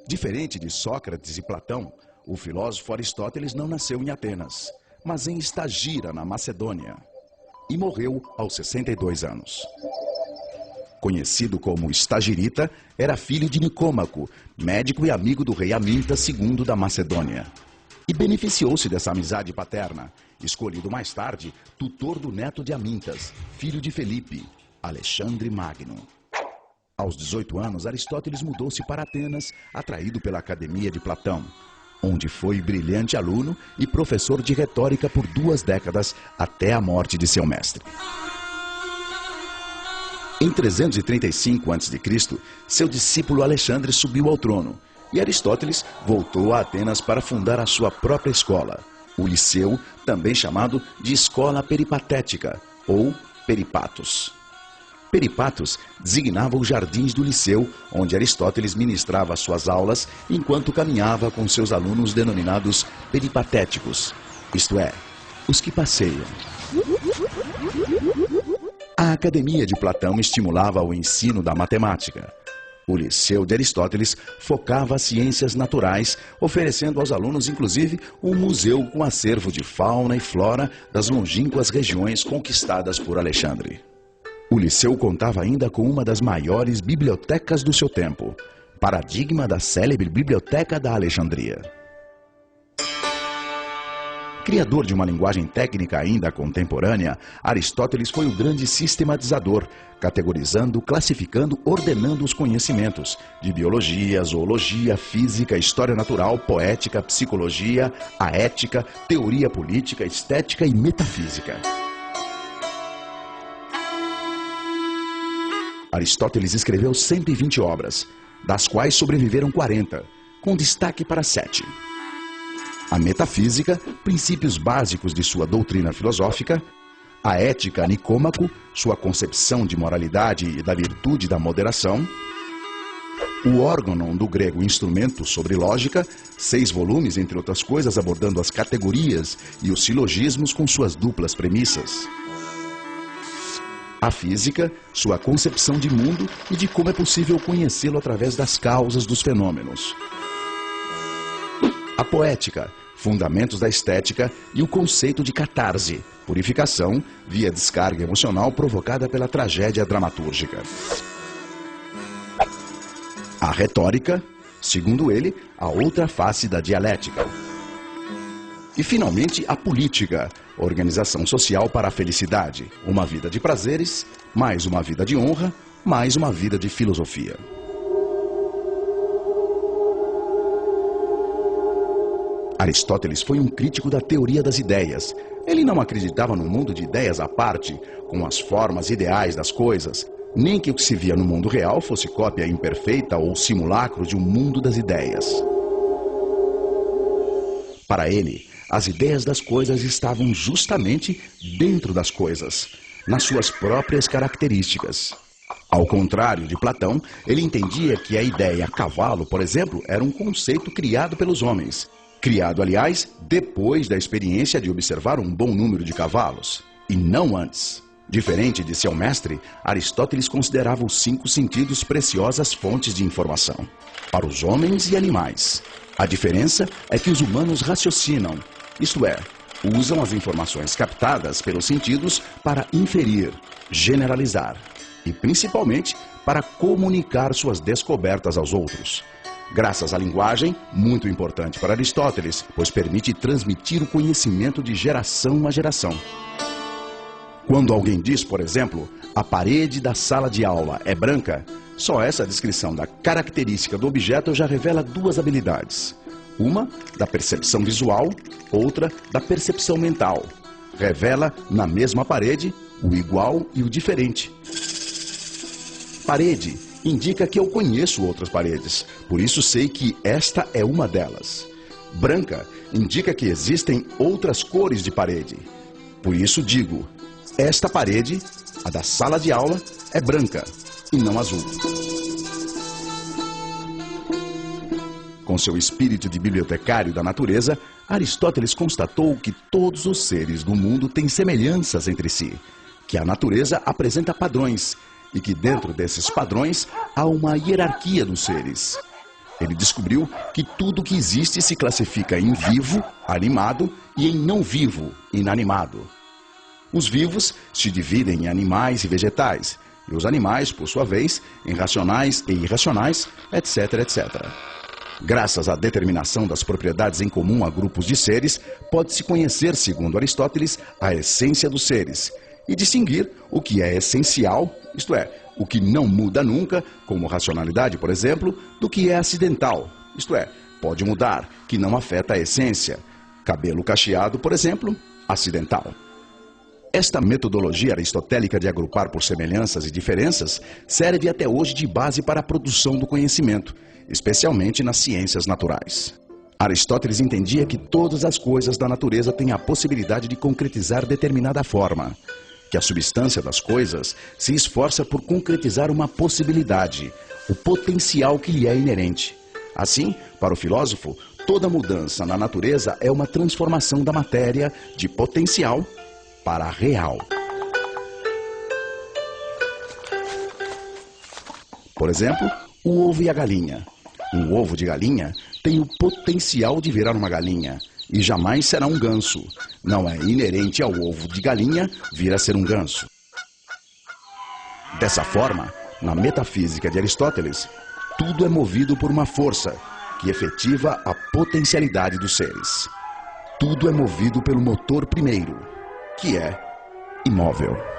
Diferente de Sócrates e Platão, o filósofo Aristóteles não nasceu em Atenas, mas em Estagira, na Macedônia, e morreu aos 62 anos. Conhecido como Estagirita, era filho de Nicômaco, médico e amigo do rei Aminta II da Macedônia. E beneficiou-se dessa amizade paterna, escolhido mais tarde tutor do neto de Amintas, filho de Felipe, Alexandre Magno. Aos 18 anos, Aristóteles mudou-se para Atenas, atraído pela Academia de Platão, onde foi brilhante aluno e professor de retórica por 2 décadas até a morte de seu mestre. Em 335 a.C., seu discípulo Alexandre subiu ao trono e Aristóteles voltou a Atenas para fundar a sua própria escola, o Liceu, também chamado de Escola Peripatética, ou Peripatos. Peripatos designava os jardins do Liceu, onde Aristóteles ministrava suas aulas enquanto caminhava com seus alunos denominados peripatéticos, isto é, os que passeiam. A Academia de Platão estimulava o ensino da matemática. O Liceu de Aristóteles focava as ciências naturais, oferecendo aos alunos, inclusive, um museu com acervo de fauna e flora das longínquas regiões conquistadas por Alexandre. O Liceu contava ainda com uma das maiores bibliotecas do seu tempo, paradigma da célebre Biblioteca da Alexandria. Criador de uma linguagem técnica ainda contemporânea, Aristóteles foi o grande sistematizador, categorizando, classificando, ordenando os conhecimentos de biologia, zoologia, física, história natural, poética, psicologia, a ética, teoria política, estética e metafísica. Aristóteles escreveu 120 obras, das quais sobreviveram 40, com destaque para 7. A metafísica, princípios básicos de sua doutrina filosófica; a ética, Nicômaco, sua concepção de moralidade e da virtude da moderação; o órganon, do grego instrumento, sobre lógica, 6 volumes, entre outras coisas, abordando as categorias e os silogismos com suas duplas premissas; a física, sua concepção de mundo e de como é possível conhecê-lo através das causas dos fenômenos; a poética, fundamentos da estética e o conceito de catarse, purificação via descarga emocional provocada pela tragédia dramatúrgica; a retórica, segundo ele, a outra face da dialética; e, finalmente, a política, organização social para a felicidade, uma vida de prazeres, mais uma vida de honra, mais uma vida de filosofia. Aristóteles foi um crítico da teoria das ideias. Ele não acreditava no mundo de ideias à parte, com as formas ideais das coisas, nem que o que se via no mundo real fosse cópia imperfeita ou simulacro de um mundo das ideias. Para ele, as ideias das coisas estavam justamente dentro das coisas, nas suas próprias características. Ao contrário de Platão, ele entendia que a ideia cavalo, por exemplo, era um conceito criado pelos homens. Criado, aliás, depois da experiência de observar um bom número de cavalos, e não antes. Diferente de seu mestre, Aristóteles considerava os 5 sentidos preciosas fontes de informação, para os homens e animais. A diferença é que os humanos raciocinam, isto é, usam as informações captadas pelos sentidos para inferir, generalizar e, principalmente, para comunicar suas descobertas aos outros. Graças à linguagem, muito importante para Aristóteles, pois permite transmitir o conhecimento de geração a geração. Quando alguém diz, por exemplo, a parede da sala de aula é branca, só essa descrição da característica do objeto já revela 2 habilidades. Uma, da percepção visual, outra, da percepção mental. Revela, na mesma parede, o igual e o diferente. Parede indica que eu conheço outras paredes, por isso sei que esta é uma delas. Branca indica que existem outras cores de parede. Por isso digo, esta parede, a da sala de aula, é branca e não azul. Com seu espírito de bibliotecário da natureza, Aristóteles constatou que todos os seres do mundo têm semelhanças entre si, que a natureza apresenta padrões e que dentro desses padrões há uma hierarquia dos seres. Ele descobriu que tudo que existe se classifica em vivo, animado, e em não vivo, inanimado. Os vivos se dividem em animais e vegetais, e os animais, por sua vez, em racionais e irracionais, etc, etc. Graças à determinação das propriedades em comum a grupos de seres, pode-se conhecer, segundo Aristóteles, a essência dos seres, e distinguir o que é essencial, isto é, o que não muda nunca, como racionalidade, por exemplo, do que é acidental, isto é, pode mudar, que não afeta a essência. Cabelo cacheado, por exemplo, acidental. Esta metodologia aristotélica de agrupar por semelhanças e diferenças serve até hoje de base para a produção do conhecimento, especialmente nas ciências naturais. Aristóteles entendia que todas as coisas da natureza têm a possibilidade de concretizar determinada forma, que a substância das coisas se esforça por concretizar uma possibilidade, o potencial que lhe é inerente. Assim, para o filósofo, toda mudança na natureza é uma transformação da matéria de potencial para real. Por exemplo, o ovo e a galinha. Um ovo de galinha tem o potencial de virar uma galinha e jamais será um ganso. Não é inerente ao ovo de galinha vir a ser um ganso. Dessa forma, na metafísica de Aristóteles, tudo é movido por uma força que efetiva a potencialidade dos seres. Tudo é movido pelo motor primeiro, que é imóvel.